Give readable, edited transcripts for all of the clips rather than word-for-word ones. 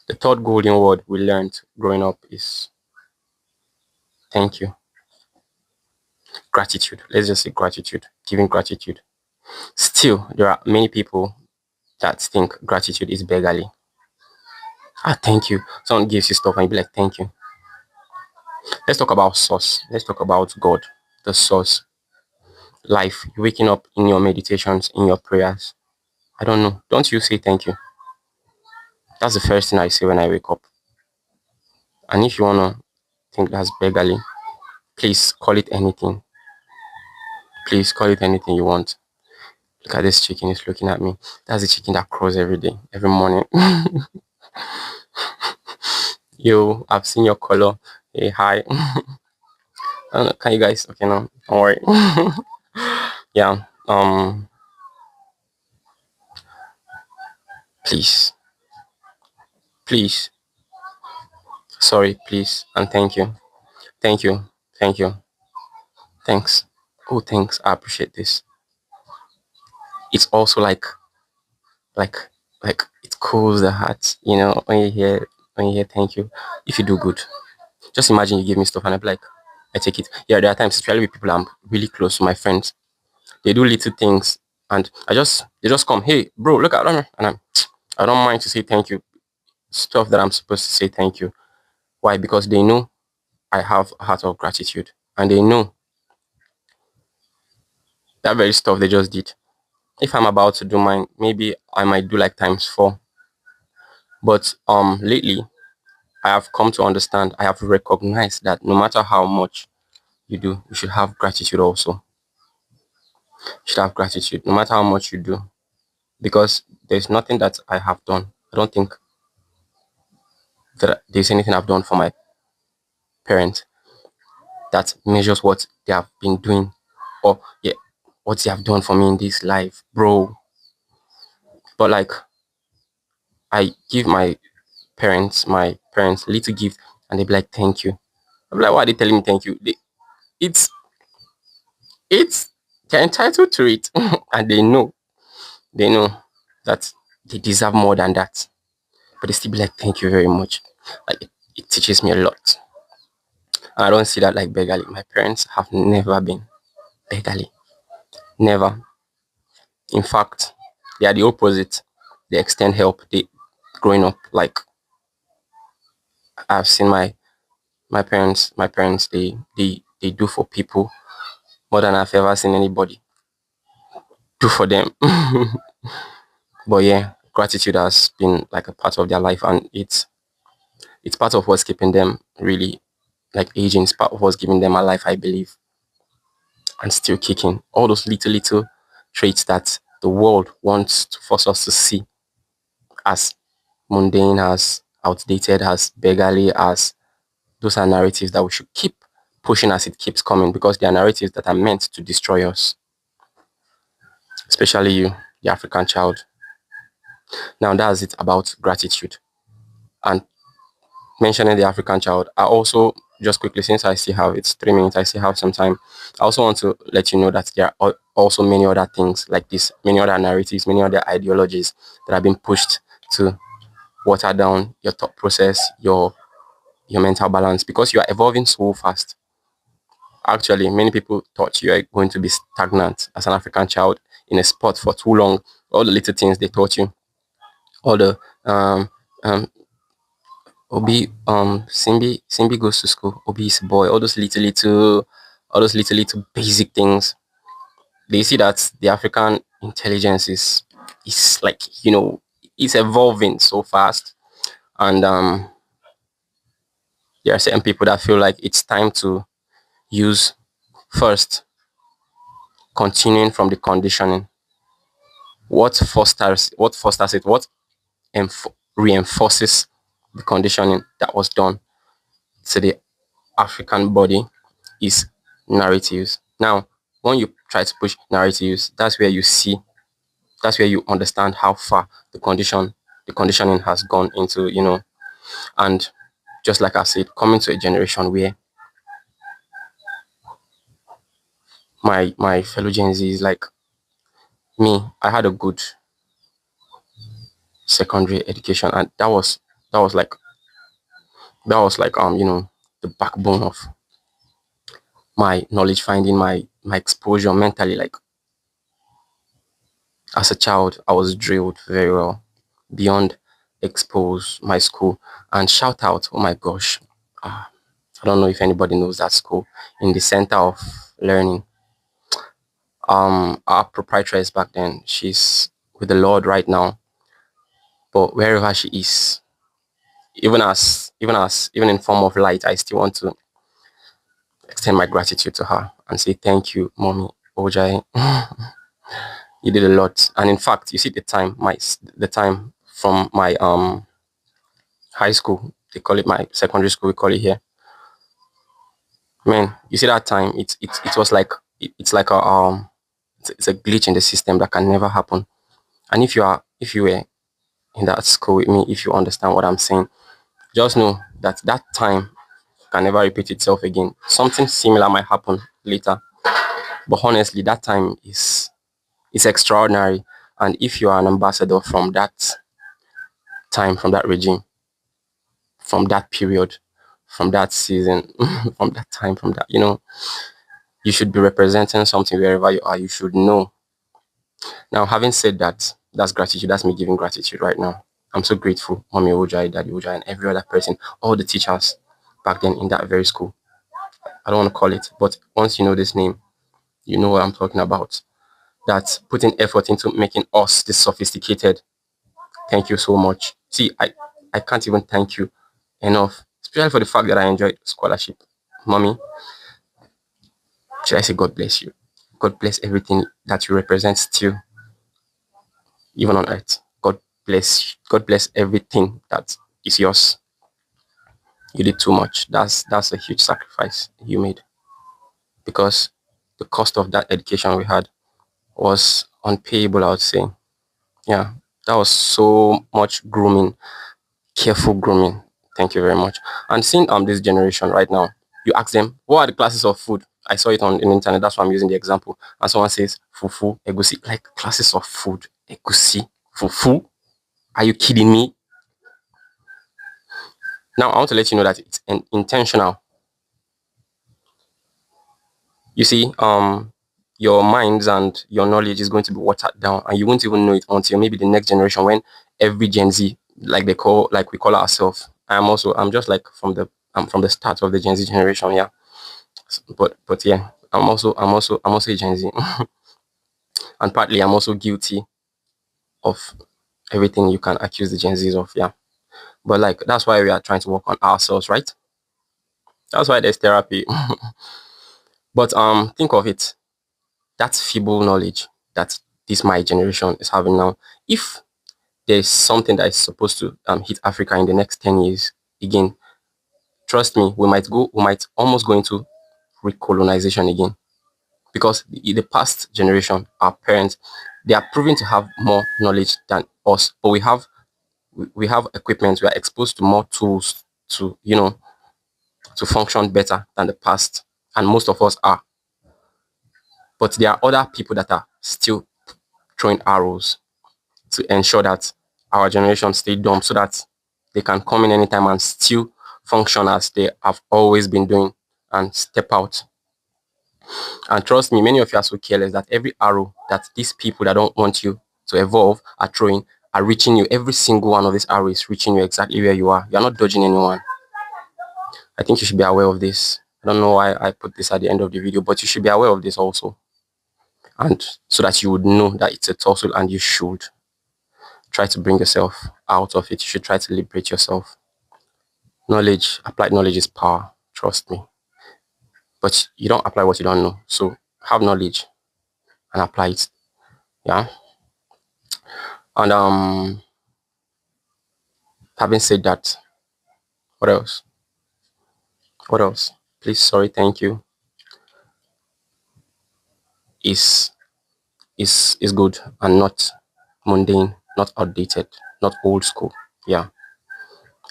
The third golden word we learned growing up is thank you. Gratitude. Let's just say gratitude. Giving gratitude. Still, there are many people that think gratitude is beggarly. Ah, thank you. Someone gives you stuff and you be like, thank you. Let's talk about source. Let's talk about God, the source. Life. You're waking up in your meditations, in your prayers. I don't know. Don't you say thank you? That's the first thing I say when I wake up. And if you wanna think that's beggarly, please call it anything. Please call it anything you want. Look at this chicken, it's looking at me. That's the chicken that crows every day, every morning. Yo, I've seen your color. Hey, hi. I don't know, can you guys? Okay, no, don't worry. Yeah. Please, please, sorry, please, and thank you, thank you, thank you, thanks. Oh, thanks. I appreciate this. It's also like, like it cools the heart. You know, when you hear thank you, if you do good. Just imagine you give me stuff and I'm like, I take it. Yeah, there are times, especially with people I'm really close to, my friends. They do little things and they just come, hey, bro, look at that. And I don't mind to say thank you. Stuff that I'm supposed to say thank you. Why? Because they know I have a heart of gratitude. And they know that very stuff they just did. If I'm about to do mine, maybe I might do like times four. But lately I have come to understand, I have recognized that no matter how much you do, you should have gratitude also. You should have gratitude no matter how much you do. Because there's nothing that I have done. I don't think that there's anything I've done for my parents that measures what they have been doing or yeah, what they have done for me in this life, bro. But like I give my parents little gift and they be like, thank you. I'm like, why are they telling me thank you? It's it's they're entitled to it and they know that they deserve more than that. But they still be like, thank you very much. Like it teaches me a lot. And I don't see that like beggarly. My parents have never been beggarly. Never. In fact, they are the opposite. They extend help. They growing up like I've seen my parents they do for people more than I've ever seen anybody do for them. But yeah, gratitude has been like a part of their life and it's part of what's keeping them really like aging, it's part of what's giving them a life, I believe, and still kicking. All those little traits that the world wants to force us to see as mundane, as outdated, as beggarly, as those are narratives that we should keep pushing as it keeps coming because they are narratives that are meant to destroy us, especially you, the African child. Now that's it about gratitude. And mentioning the African child, I also just quickly, since I still have it's 3 minutes, I still have some time. I also want to let you know that there are also many other things like this, many other narratives, many other ideologies that have been pushed to water down your thought process, your mental balance because you are evolving so fast. Actually, many people thought you are going to be stagnant as an African child in a sport for too long. All the little things they taught you, all the um Obi Simbi goes to school. Obi is a boy. All those little basic things. They see that the African intelligence is like it's evolving so fast, and there are certain people that feel like it's time to use first continuing from the conditioning. What fosters it? What reinforces the conditioning that was done to the African body is narratives. Now, when you try to push narratives, that's where you understand how far the conditioning has gone into, and just like I said, coming to a generation where my fellow Gen Z is like me, I had a good secondary education and that was That was like the backbone of my knowledge finding, my exposure mentally. Like as a child, I was drilled very well beyond expose my school. And shout out, oh my gosh, I don't know if anybody knows that school, in the center of learning. Our proprietress back then, she's with the Lord right now, but wherever she is, even in form of light, I still want to extend my gratitude to her and say thank you, mommy Ojai. You did a lot. And in fact, you see the time from my high school, they call it my secondary school, we call it here. Man, you see that time, it was like it's like it's a glitch in the system that can never happen. And if you were in that school with me, if you understand what I'm saying, just know that that time can never repeat itself again. Something similar might happen later, but honestly, that time is extraordinary. And if you are an ambassador from that time, from that regime, from that period, from that season, from that time, from that, you should be representing something wherever you are. You should know. Now, having said that, that's gratitude. That's me giving gratitude right now. I'm so grateful, Mommy Ojai, Daddy Ojai, and every other person, all the teachers back then in that very school. I don't want to call it, but once you know this name, you know what I'm talking about. That's putting effort into making us this sophisticated. Thank you so much. See, I can't even thank you enough, especially for the fact that I enjoyed scholarship. Mommy, should I say God bless you? God bless everything that you represent still, even on earth. God bless everything that is yours. You did too much. That's a huge sacrifice you made because the cost of that education we had was unpayable, I would say. Yeah, that was so much grooming, careful grooming. Thank you very much. And seeing this generation right now, you ask them what are the classes of food. I saw it on the internet. That's why I'm using the example. And someone says fufu, egusi, like classes of food, egusi, fufu. Are you kidding me? Now I want to let you know that it's intentional. You see, your minds and your knowledge is going to be watered down, and you won't even know it until maybe the next generation, when every Gen Z, like we call ourselves. I'm just like I'm from the start of the Gen Z generation, yeah. But yeah, I'm also a Gen Z, and partly I'm also guilty of everything you can accuse the Gen Zs of, yeah. But like that's why we are trying to work on ourselves, right? That's why there's therapy. But think of it, that feeble knowledge that this my generation is having now. If there's something that is supposed to hit Africa in the next 10 years, again, trust me, we might almost go into recolonization again, because the past generation, our parents, they are proven to have more knowledge than us, but we have equipment, we are exposed to more tools to to function better than the past, and most of us are. But there are other people that are still throwing arrows to ensure that our generation stay dumb, so that they can come in anytime and still function as they have always been doing and step out. And trust me, many of you are so careless that every arrow that these people that don't want you to evolve are throwing are reaching you. Every single one of these arrows is reaching you exactly where you are. You're not dodging anyone. I think you should be aware of this. I don't know why I put this at the end of the video, but you should be aware of this also. And so that you would know that it's a tussle, and you should try to bring yourself out of it. You should try to liberate yourself. Knowledge, applied knowledge is power. Trust me. But you don't apply what you don't know. So have knowledge and apply it. Yeah. And having said that, what else? What else? Please, sorry, thank you. Is is good and not mundane, not outdated, not old school. Yeah.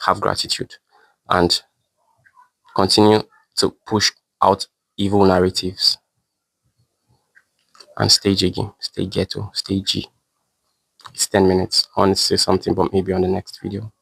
Have gratitude and continue to push out evil narratives and stay jiggy, stay ghetto, stay G. It's 10 minutes. I want to say something, but maybe on the next video.